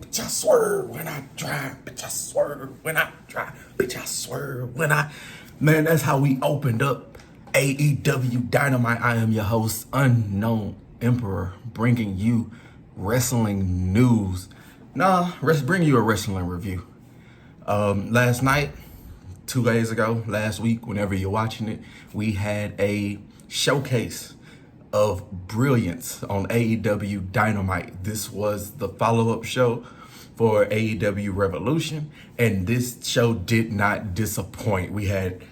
Bitch, I swerve when I drive. Bitch, I swerve when I drive. Bitch, I swerve when I... Man, that's how we opened up AEW Dynamite. I am your host, Unknown Emperor, bringing you wrestling news. Let's bring you a wrestling review. Last night, 2 days ago, last week, whenever you're watching it, we had a showcase of brilliance on AEW Dynamite. This was the follow-up show for AEW Revolution, and this show did not disappoint. We had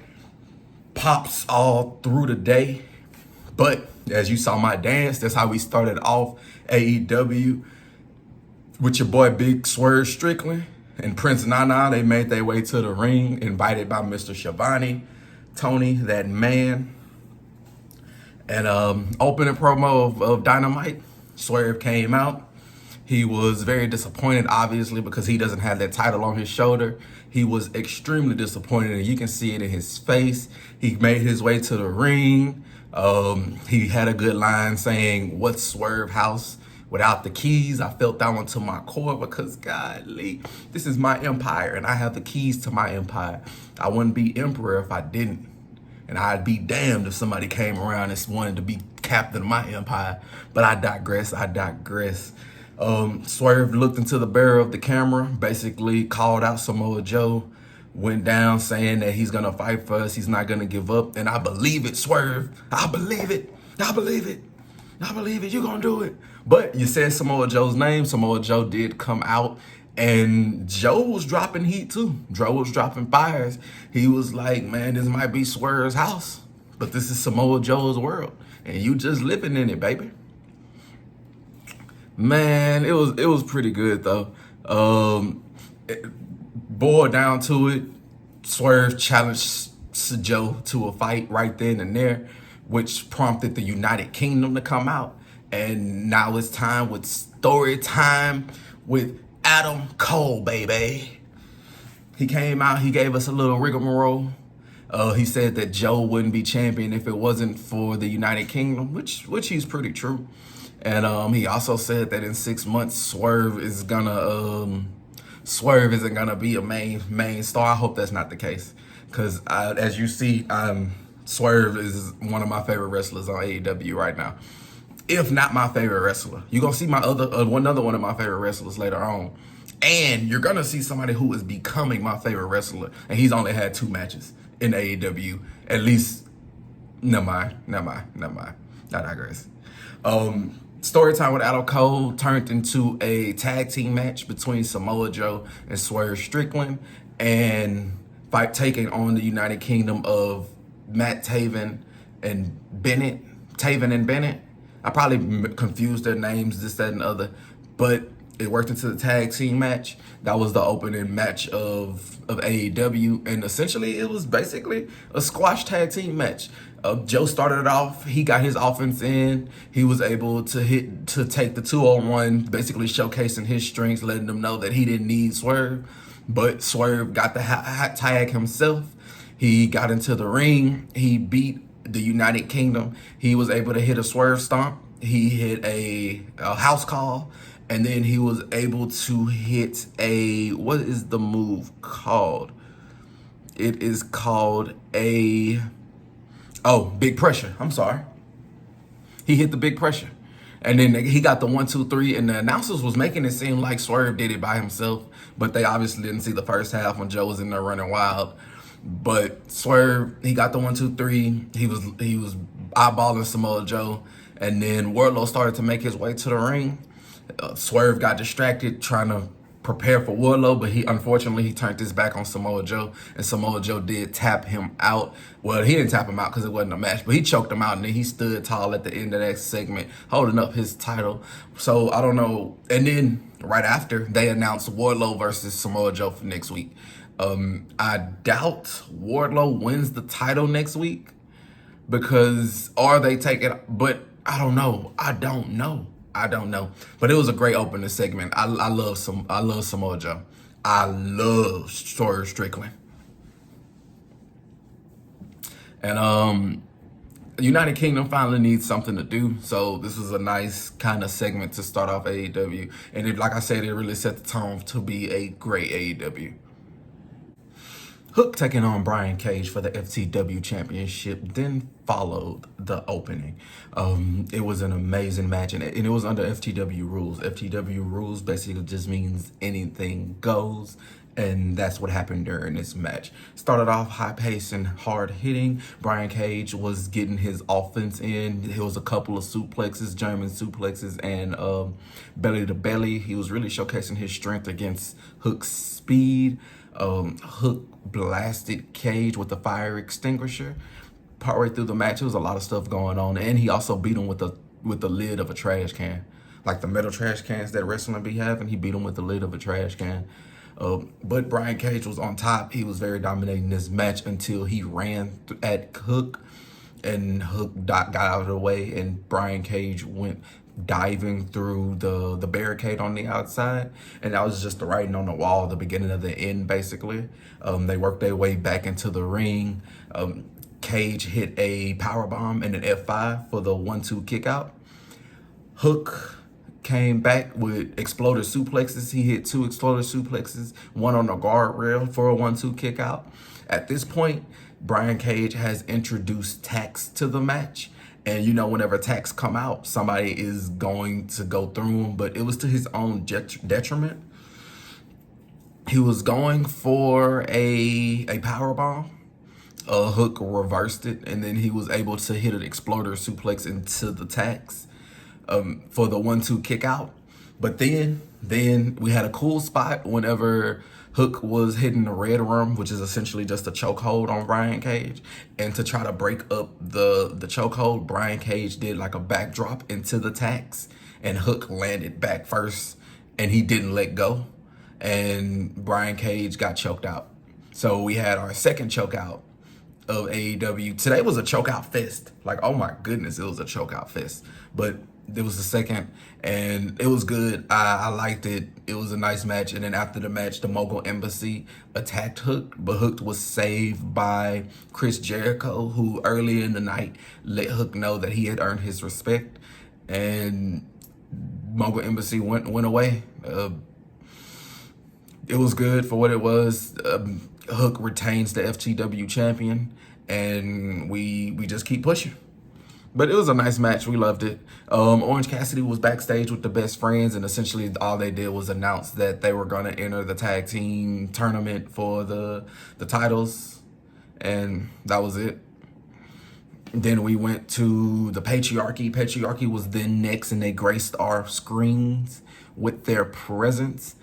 pops all through the day, but as you saw my dance, that's how we started off AEW with your boy Big Swerve Strickland and Prince Nana. They made their way to the ring, invited by Mr. Schiavone, Toni, that man. And opening promo of Dynamite, Swerve came out. He was very disappointed, obviously, because he doesn't have that title on his shoulder. He was extremely disappointed, and you can see it in his face. He made his way to the ring. He had a good line saying, "What's Swerve House without the keys?" I felt that one to my core because, golly, this is my empire, and I have the keys to my empire. I wouldn't be emperor if I didn't. And I'd be damned if somebody came around and wanted to be captain of my empire. But I digress. Swerve looked into the barrel of the camera, basically called out Samoa Joe, went down saying that he's going to fight for us. He's not going to give up. And I believe it, Swerve. I believe it. You're going to do it. But you said Samoa Joe's name. Samoa Joe did come out. And Joe was dropping heat too. Joe was dropping fires. He was like, man, this might be Swerve's house, but this is Samoa Joe's world, and you just living in it, baby. Man, it was pretty good though. Boiled down to it, Swerve challenged Joe to a fight right then and there, which prompted the United Kingdom to come out. And now it's time with story time with Adam Cole, baby. He came out, he gave us a little rigmarole. He said that Joe wouldn't be champion if it wasn't for the United Kingdom, which he's pretty true. And he also said that in 6 months, Swerve isn't gonna be a main star. I hope that's not the case, because as you see, Swerve is one of my favorite wrestlers on AEW right now. If not my favorite wrestler. You're going to see my another one of my favorite wrestlers later on. And you're going to see somebody who is becoming my favorite wrestler. And he's only had 2 matches in AEW. At least, never mind. I digress. Story time with Adam Cole turned into a tag team match between Samoa Joe and Swerve Strickland. And taking on the United Kingdom of Matt Taven and Bennett. I probably confused their names, this, that, and other, but it worked into the tag team match. That was the opening match of AEW, and essentially it was basically a squash tag team match. Joe started it off. He got his offense in. He was able to take the 2-on-1, basically showcasing his strengths, letting them know that he didn't need Swerve, but Swerve got the hot tag himself. He got into the ring. He beat the United Kingdom. He was able to hit a Swerve stomp. He hit a house call, and then he was able to hit what is the move called? It is called big pressure. I'm sorry. He hit the big pressure, and then he got the 1, 2, 3, and the announcers was making it seem like Swerve did it by himself, but they obviously didn't see the first half when Joe was in there running wild. But Swerve, he got the 1, 2, 3. He was eyeballing Samoa Joe, and then Wardlow started to make his way to the ring. Swerve got distracted trying to prepare for Wardlow, but he turned his back on Samoa Joe, and Samoa Joe did tap him out. Well, he didn't tap him out because it wasn't a match, but he choked him out, and then he stood tall at the end of that segment, holding up his title. So I don't know. And then right after, they announced Wardlow versus Samoa Joe for next week. I doubt Wardlow wins the title next week, because they take it, but I don't know. But it was a great opening segment. I love Samoa Joe. I love Swerve Strickland. And United Kingdom finally needs something to do, so this was a nice kind of segment to start off AEW. And like I said, it really set the tone to be a great AEW. Hook taking on Brian Cage for the FTW Championship then followed the opening. It was an amazing match, and it was under FTW rules. FTW rules basically just means anything goes, and that's what happened during this match. Started off high pace and hard hitting. Brian Cage was getting his offense in. There was a couple of suplexes, German suplexes, and belly to belly. He was really showcasing his strength against Hook's speed. Hook blasted Cage with the fire extinguisher. Partway through the match, there was a lot of stuff going on, and he also beat him with the lid of a trash can, like the metal trash cans that wrestling be having. He beat him with the lid of a trash can. But Brian Cage was on top. He was very dominating this match until he ran at Hook, and Hook got out of the way, and Brian Cage went diving through the barricade on the outside, and that was just the writing on the wall, the beginning of the end, basically. They worked their way back into the ring. Cage hit a powerbomb and an F5 for the 1-2 kick out. Hook came back with exploded suplexes. He hit 2 exploded suplexes, one on the guardrail for a 1-2 kick out. At this point, Brian Cage has introduced tax to the match. And you know, whenever tax come out, somebody is going to go through him, but it was to his own detriment. He was going for a powerbomb. Hook reversed it, and then he was able to hit an exploder suplex into the tax for the 1-2 kick out. But then we had a cool spot whenever Hook was hitting the red room, which is essentially just a chokehold on Brian Cage. And to try to break up the chokehold, Brian Cage did like a backdrop into the tax, and Hook landed back first, and he didn't let go. And Brian Cage got choked out. So we had our second choke out of AEW. Today was a chokeout fest. Like, oh my goodness, it was a chokeout fest. But it was the second, and it was good. I liked it. It was a nice match. And then after the match, the Mogul Embassy attacked Hook, but Hook was saved by Chris Jericho, who early in the night let Hook know that he had earned his respect, and Mogul Embassy went away. It was good for what it was. Hook retains the FTW champion, and we just keep pushing. But it was a nice match. We loved it. Orange Cassidy was backstage with the Best Friends, and essentially all they did was announce that they were going to enter the tag team tournament for the titles, and that was it. Then we went to the Patriarchy. Patriarchy was then next, and they graced our screens with their presence.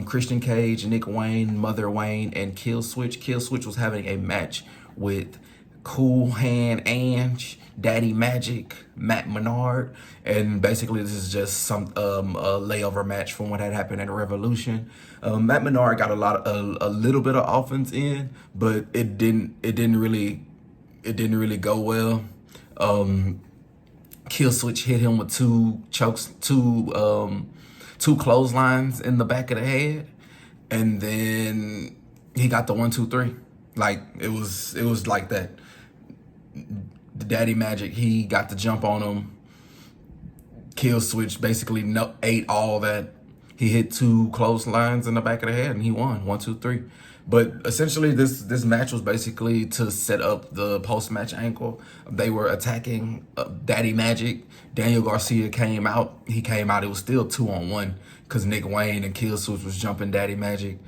Christian Cage, Nick Wayne, Mother Wayne, and Killswitch. Killswitch was having a match with Cool Hand Ange, Daddy Magic, Matt Menard, and basically this is just some a layover match from what had happened at Revolution. Matt Menard got a little bit of offense in, but it didn't really go well. Killswitch hit him with two clotheslines in the back of the head, and then he got the 1-2-3. Like it was like that. The Daddy Magic, he got the jump on him. Killswitch basically ate all that. He hit 2 clotheslines in the back of the head, and he won 1-2-3. But essentially, this match was basically to set up the post-match angle. They were attacking Daddy Magic. Daniel Garcia came out. He came out. It was still 2-on-1 because Nick Wayne and Killswitch was jumping Daddy Magic.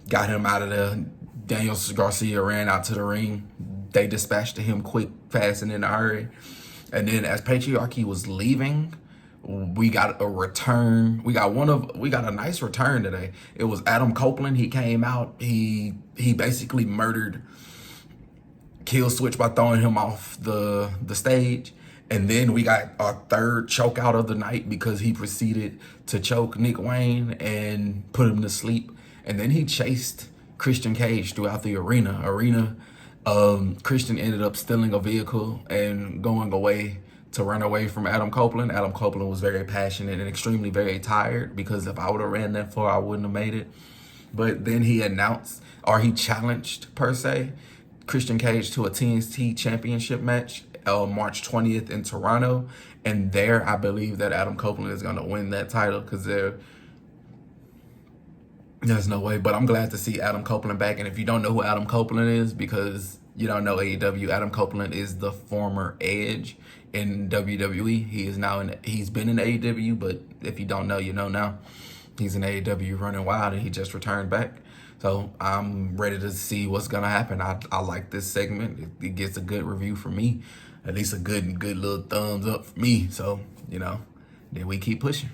Got him out of there. Daniel Garcia ran out to the ring. They dispatched him quick, fast, and in a hurry. And then as Patriarchy was leaving, we got a return. We got a nice return today. It was Adam Copeland. He came out. He basically murdered Killswitch by throwing him off the stage. And then we got our third choke out of the night because he proceeded to choke Nick Wayne and put him to sleep. And then he chased Christian Cage throughout the arena. Christian ended up stealing a vehicle and going away to run away from Adam Copeland. Adam Copeland was very passionate and extremely very tired because if I would have ran that far, I wouldn't have made it. But then he announced, or he challenged per se, Christian Cage to a TNT Championship match March 20th in Toronto. And there, I believe that Adam Copeland is going to win that title because there's no way. But I'm glad to see Adam Copeland back. And if you don't know who Adam Copeland is, because you don't know AEW, Adam Copeland is the former Edge in WWE. He is now he's been in AEW, but if you don't know, you know now. He's in AEW running wild, and he just returned back. So I'm ready to see what's gonna happen. I like this segment. It gets a good review from me, at least a good little thumbs up for me. So then we keep pushing.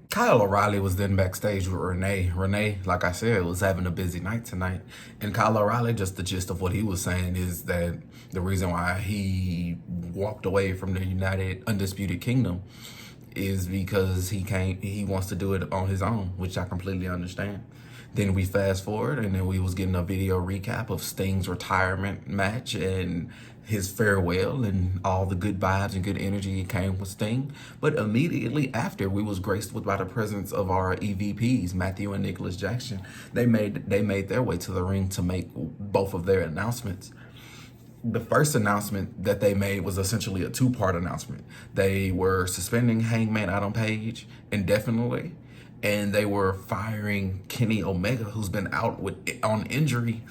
Kyle O'Reilly was then backstage with Renee. Renee, like I said, was having a busy night tonight. And Kyle O'Reilly, just the gist of what he was saying is that the reason why he walked away from the United Undisputed Kingdom is because he wants to do it on his own, which I completely understand. Then we fast forward, and then we was getting a video recap of Sting's retirement match and his farewell and all the good vibes and good energy that came with Sting. But immediately after, we was graced by the presence of our EVPs, Matthew and Nicholas Jackson. They made their way to the ring to make both of their announcements. The first announcement that they made was essentially a two-part announcement. They were suspending Hangman Adam Page indefinitely, and they were firing Kenny Omega, who's been out on injury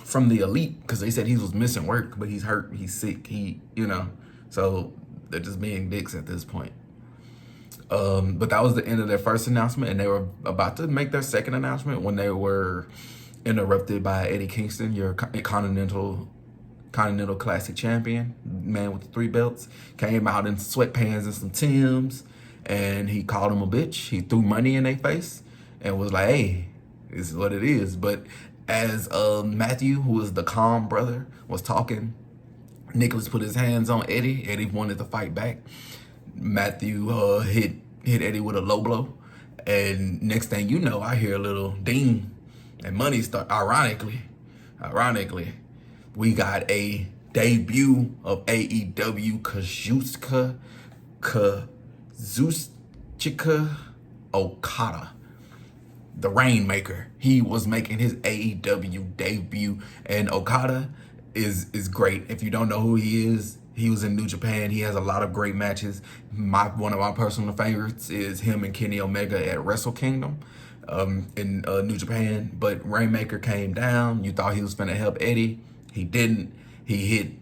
from the Elite, because they said he was missing work, but he's hurt, he's sick, so they're just being dicks at this point. But that was the end of their first announcement, and they were about to make their second announcement when they were interrupted by Eddie Kingston, your Continental Classic champion, man with the 3 belts, came out in sweatpants and some Timbs, and he called him a bitch. He threw money in their face and was like, hey, this is what it is. But as Matthew, who is the calm brother, was talking, Nicholas put his hands on Eddie. Eddie wanted to fight back. Matthew hit Eddie with a low blow. And next thing you know, I hear a little ding, and money start, ironically, we got a debut of AEW Kazuchika Okada, the Rainmaker. He was making his AEW debut, and Okada is great. If you don't know who he is, he was in New Japan. He has a lot of great matches. One of my personal favorites is him and Kenny Omega at Wrestle Kingdom in New Japan. But Rainmaker came down. You thought he was finna help Eddie. He didn't. He hit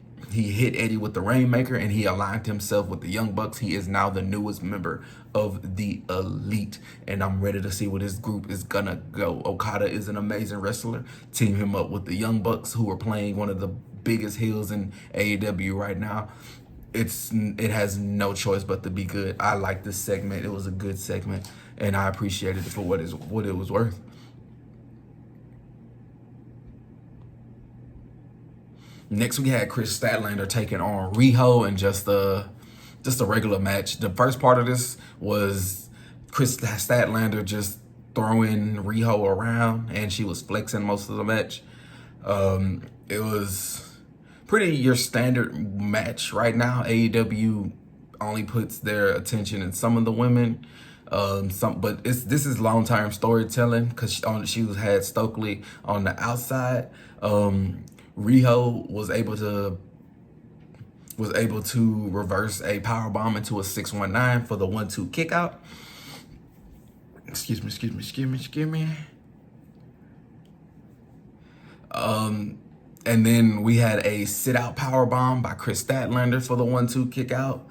Eddie with the Rainmaker, and he aligned himself with the Young Bucks. He is now the newest member of the Elite, and I'm ready to see where this group is gonna go. Okada is an amazing wrestler. Team him up with the Young Bucks, who are playing one of the biggest heels in AEW right now. It has no choice but to be good. I like this segment. It was a good segment, and I appreciated it for what it was worth. Next, we had Chris Statlander taking on Riho in just a regular match. The first part of this was Chris Statlander just throwing Riho around, and she was flexing most of the match. It was pretty your standard match right now. AEW only puts their attention in some of the women. But this is long-term storytelling, because she had Stokely on the outside. Riho was able to reverse a powerbomb into a 619 for the 1-2 kick out. Excuse me. And then we had a sit-out powerbomb by Chris Statlander for the 1-2 kick out.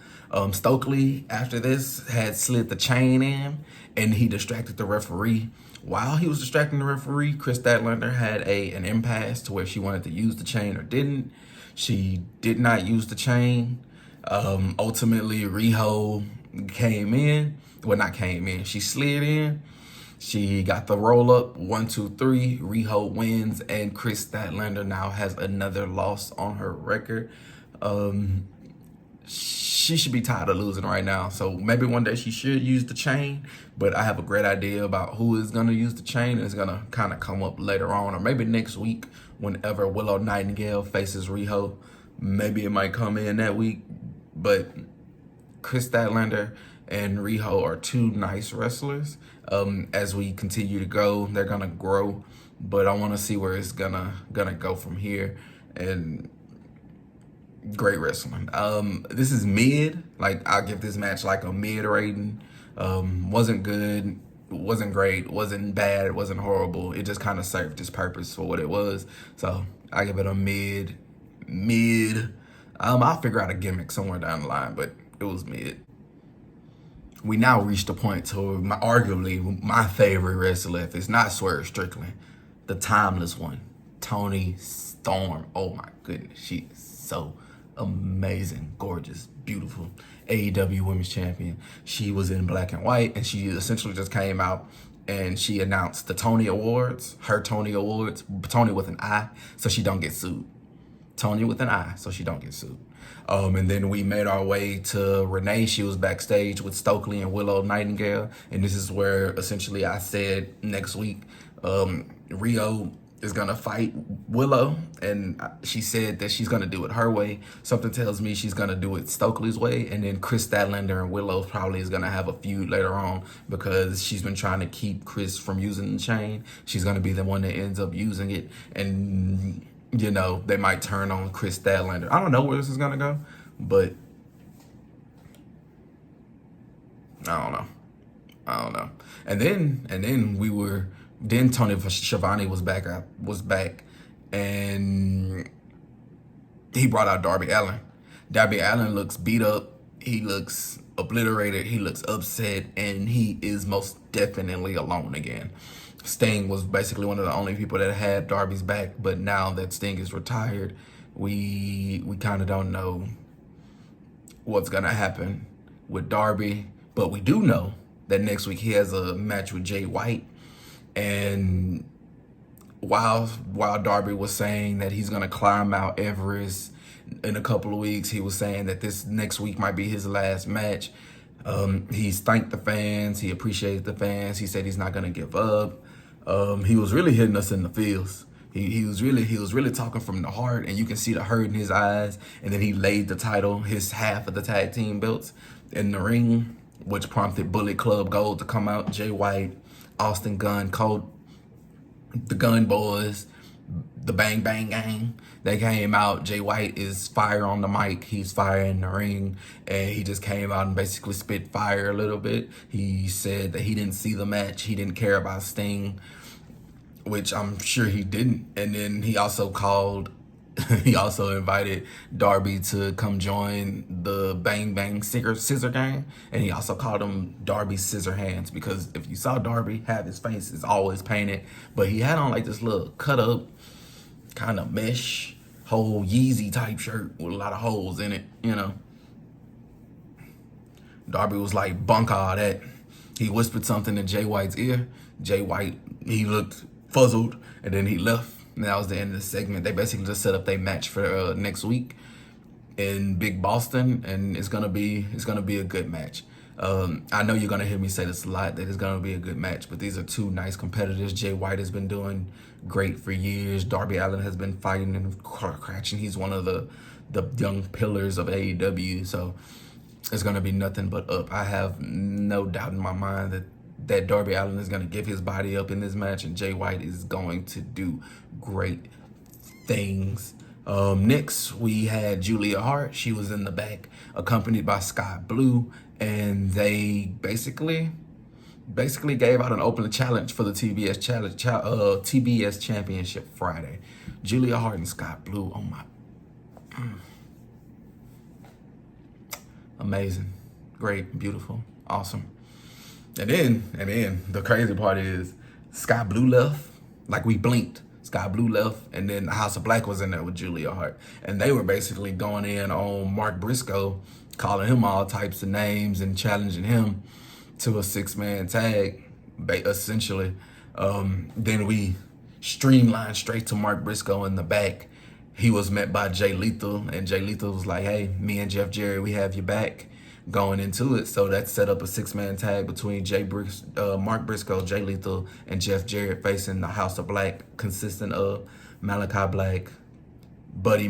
Stokely, after this, had slid the chain in, and he distracted the referee. While he was distracting the referee, Chris Statlander had an impasse to where she wanted to use the chain or didn't. She did not use the chain. Ultimately, Riho came in. Well, not came in. She slid in. She got the roll up. 1, 2, 3. Riho wins, and Chris Statlander now has another loss on her record. She should be tired of losing right now. So maybe one day she should use the chain, but I have a great idea about who is going to use the chain. It's going to kind of come up later on, or maybe next week whenever Willow Nightingale faces Riho. Maybe it might come in that week. But Chris Statlander and Riho are two nice wrestlers. As we continue to go, they're going to grow, but I want to see where it's gonna go from here. and great wrestling. This is mid. Like, I'll give this match like a mid rating. Wasn't good, wasn't great, wasn't bad, wasn't horrible. It just kind of served its purpose for what it was. So I give it a mid. I'll figure out a gimmick somewhere down the line, but it was mid. We now reached the point to arguably my favorite wrestler, if it's not Swerve Strickland, the timeless one, Toni Storm. Oh my goodness, she is so amazing, gorgeous, beautiful. AEW Women's Champion. She was in black and white, and she essentially just came out and she announced the Toni Awards, her Toni Awards, Toni with an I, so she don't get sued. Toni with an I, so she don't get sued. And then we made our way to Renee. She was backstage with Stokely and Willow Nightingale, and this is where essentially I said next week Rio is gonna fight Willow, and she said that she's gonna do it her way. Something tells me she's gonna do it Stokely's way, and then Chris Statlander and Willow probably is gonna have a feud later on because she's been trying to keep Chris from using the chain. She's gonna be the one that ends up using it, and you know, they might turn on Chris Statlander. I don't know where this is gonna go, but I don't know. And then Tony Schiavone was back, and he brought out Darby Allin. Darby Allin looks beat up. He looks obliterated. He looks upset, and he is most definitely alone again. Sting was basically one of the only people that had Darby's back, but now that Sting is retired, we kind of don't know what's gonna happen with Darby. But we do know that next week he has a match with Jay White. And while Darby was saying that he's gonna climb Mount Everest in a couple of weeks, he was saying that this next week might be his last match. He's thanked the fans. He appreciated the fans. He said he's not gonna give up. He was really hitting us in the feels. He was really talking from the heart, and you can see the hurt in his eyes. And then he laid the title, his half of the tag team belts, in the ring, which prompted Bullet Club Gold to come out. Jay White, Austin Gunn, Colt, the Gun Boys, the Bang Bang Gang. They came out. Jay White is fire on the mic. He's fire in the ring. And he just came out and basically spit fire a little bit. He said that he didn't see the match. He didn't care about Sting, which I'm sure he didn't. And then he also invited Darby to come join the Bang Bang Scissor Gang. And he also called him Darby Scissor Hands, because if you saw Darby, have his face is always painted, but he had on like this little cut up kind of mesh whole Yeezy type shirt with a lot of holes in it, you know. Darby was like, bunk all that. He whispered something in Jay White's ear. Jay White, he looked fuzzled, and then he left. And that was the end of the segment. They basically just set up their match for next week in Big Boston, and it's gonna be a good match. I know you're gonna hear me say this a lot, that it's gonna be a good match, but these are two nice competitors. Jay White has been doing great for years. Darby Allin has been fighting and crashing. He's one of the young pillars of AEW, so it's gonna be nothing but up. I have no doubt in my mind that Darby Allin is going to give his body up in this match, and Jay White is going to do great things. Next, we had Julia Hart. She was in the back, accompanied by Scott Blue, and they basically gave out an open challenge for the TBS Championship Friday. Julia Hart and Scott Blue. Oh my, amazing, great, beautiful, awesome. And then the crazy part is Scott Blue left, like we blinked. Scott Blue left, and then the House of Black was in there with Julia Hart. And they were basically going in on Mark Briscoe, calling him all types of names and challenging him to a 6-man tag, essentially. Then we streamlined straight to Mark Briscoe in the back. He was met by Jay Lethal, and Jay Lethal was like, hey, me and Jeff Jarrett, we have your back going into it. So that set up a 6-man tag between Mark Briscoe, Jay Lethal, and Jeff Jarrett, facing the House of Black, consisting of Malachi Black, Buddy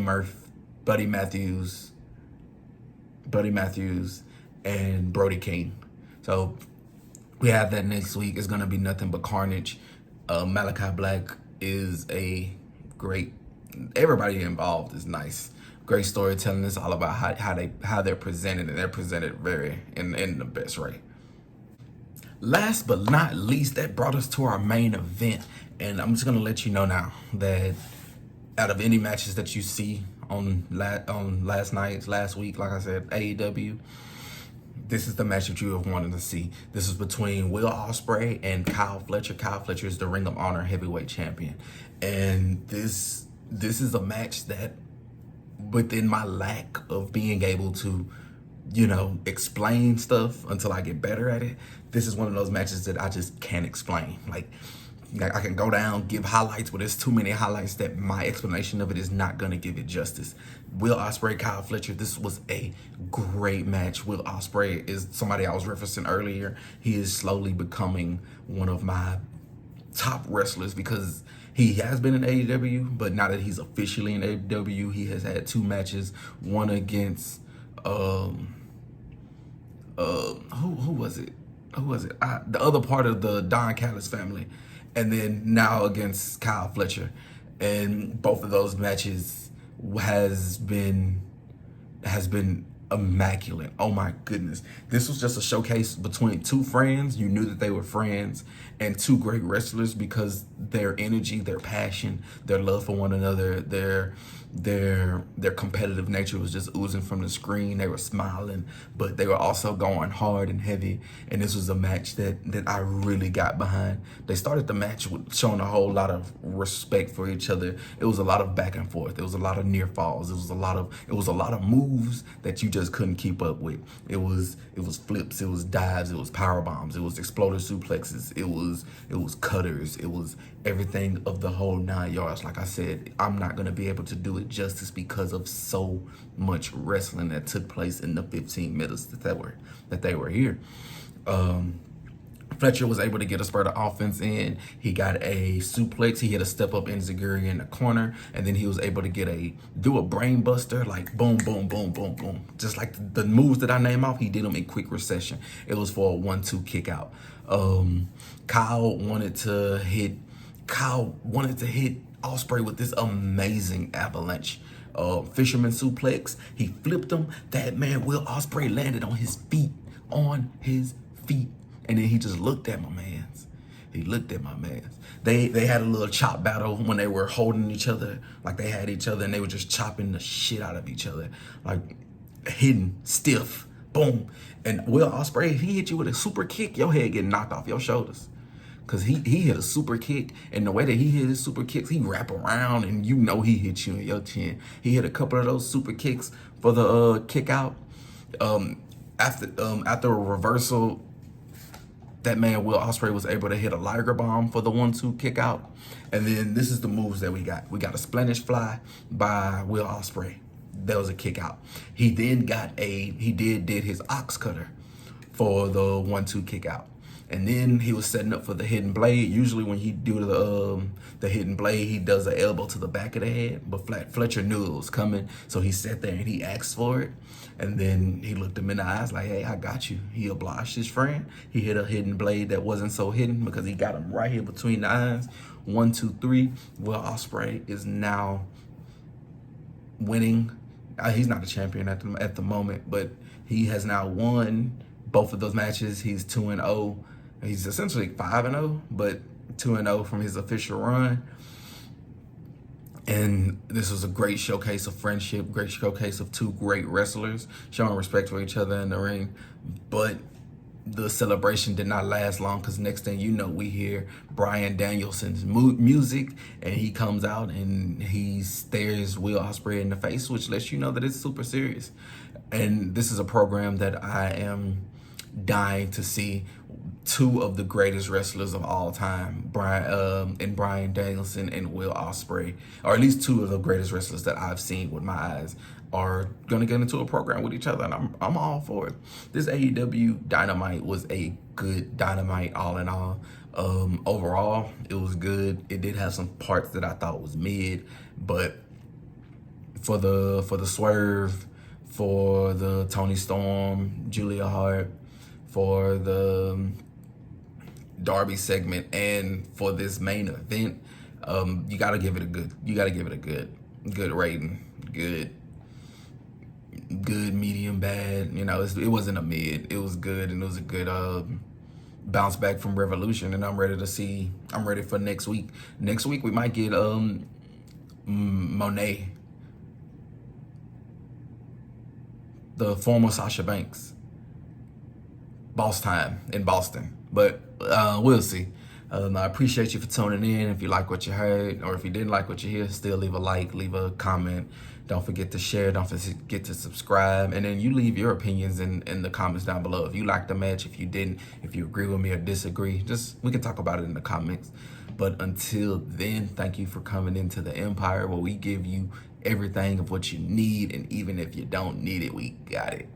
Matthews, and Brody King. So we have that next week. It's gonna be nothing but carnage. Malachi Black is a great everybody involved is nice. Great storytelling. It's all about how they're presented, and they're presented very in the best way. Last but not least, that brought us to our main event, and I'm just gonna let you know now that out of any matches that you see on last week, like I said, AEW, this is the match that you have wanted to see. This is between Will Ospreay and Kyle Fletcher. Kyle Fletcher is the Ring of Honor heavyweight champion, and this is a match that, within my lack of being able to, explain stuff until I get better at it, this is one of those matches that I just can't explain. Like I can go down, give highlights, but there's too many highlights that my explanation of it is not gonna give it justice. Will Ospreay, Kyle Fletcher, this was a great match. Will Ospreay is somebody I was referencing earlier. He is slowly becoming one of my top wrestlers because he has been in AEW, but now that he's officially in AEW, he has had 2 matches. One against who was it? The other part of the Don Callis family, and then now against Kyle Fletcher, and both of those matches has been immaculate. Oh my goodness. This was just a showcase between 2 friends. You knew that they were friends, and 2 great wrestlers because their energy, their passion, their love for one another, their competitive nature was just oozing from the screen. They were smiling, but they were also going hard and heavy. And this was a match that I really got behind. They started the match with showing a whole lot of respect for each other. It was a lot of back and forth. It was a lot of near falls. It was a lot of moves that you just couldn't keep up with. It was flips, it was dives, it was power bombs, it was exploder suplexes, it was cutters, it was everything of the whole 9 yards. Like I said, I'm not gonna be able to do it justice because of so much wrestling that took place in the 15 minutes that they were here. Fletcher was able to get a spurt of offense in. He got a suplex. He hit a step up enziguri in the corner, and then he was able to do a brain buster, like boom, boom, boom, boom, boom. Just like the moves that I name off, he did them in quick recession. It was for a 1-2 kick out. Kyle wanted to hit Ospreay with this amazing avalanche fisherman suplex. He flipped him. That man, Will Ospreay, landed on his feet. And then he just looked at my mans. They had a little chop battle when they were holding each other. Like they had each other and they were just chopping the shit out of each other. Like hidden, stiff, boom. And Will Ospreay, he hit you with a super kick, your head getting knocked off your shoulders. Cause he hit a super kick, and the way that he hit his super kicks, he wrap around and he hit you in your chin. He hit a couple of those super kicks for the kick out. After a reversal, that man Will Ospreay was able to hit a Liger bomb for the 1-2 kick out. And then this is the moves that we got. We got a Spanish fly by Will Ospreay. That was a kick out. He then did his ox cutter for the 1-2 kick out. And then he was setting up for the hidden blade. Usually when he do the hidden blade, he does an elbow to the back of the head. But Fletcher knew it was coming, so he sat there and he asked for it. And then he looked him in the eyes like, hey, I got you. He obliged his friend. He hit a hidden blade that wasn't so hidden because he got him right here between the eyes. 1, 2, 3. Will Ospreay is now winning. He's not a champion at the moment, but he has now won both of those matches. He's 2-0. He's essentially 5-0, but 2-0 from his official run. And this was a great showcase of friendship, great showcase of 2 great wrestlers showing respect for each other in the ring. But the celebration did not last long because next thing you know, we hear Bryan Danielson's music, and he comes out and he stares Will Ospreay in the face, which lets you know that it's super serious. And this is a program that I am dying to see. 2 of the greatest wrestlers of all time, Bryan Danielson and Will Ospreay, or at least 2 of the greatest wrestlers that I've seen with my eyes, are gonna get into a program with each other, and I'm all for it. This AEW Dynamite was a good Dynamite, all in all. Overall, it was good. It did have some parts that I thought was mid, but for the Swerve, for the Toni Storm, Julia Hart, for the Darby segment, and for this main event, you gotta give it a good. Good rating. Good, medium, bad. You know, it wasn't a mid. It was good, and it was a good bounce back from Revolution. And I'm ready for next week. Next week we might get Monet, the former Sasha Banks, boss time in Boston. But we'll see. I appreciate you for tuning in. If you like what you heard, or if you didn't like what you hear, still leave a like, leave a comment. Don't forget to share. Don't forget to subscribe. And then you leave your opinions in the comments down below. If you liked the match, if you didn't, if you agree with me or disagree, we can talk about it in the comments. But until then, thank you for coming into the Empire, where we give you everything of what you need. And even if you don't need it, we got it.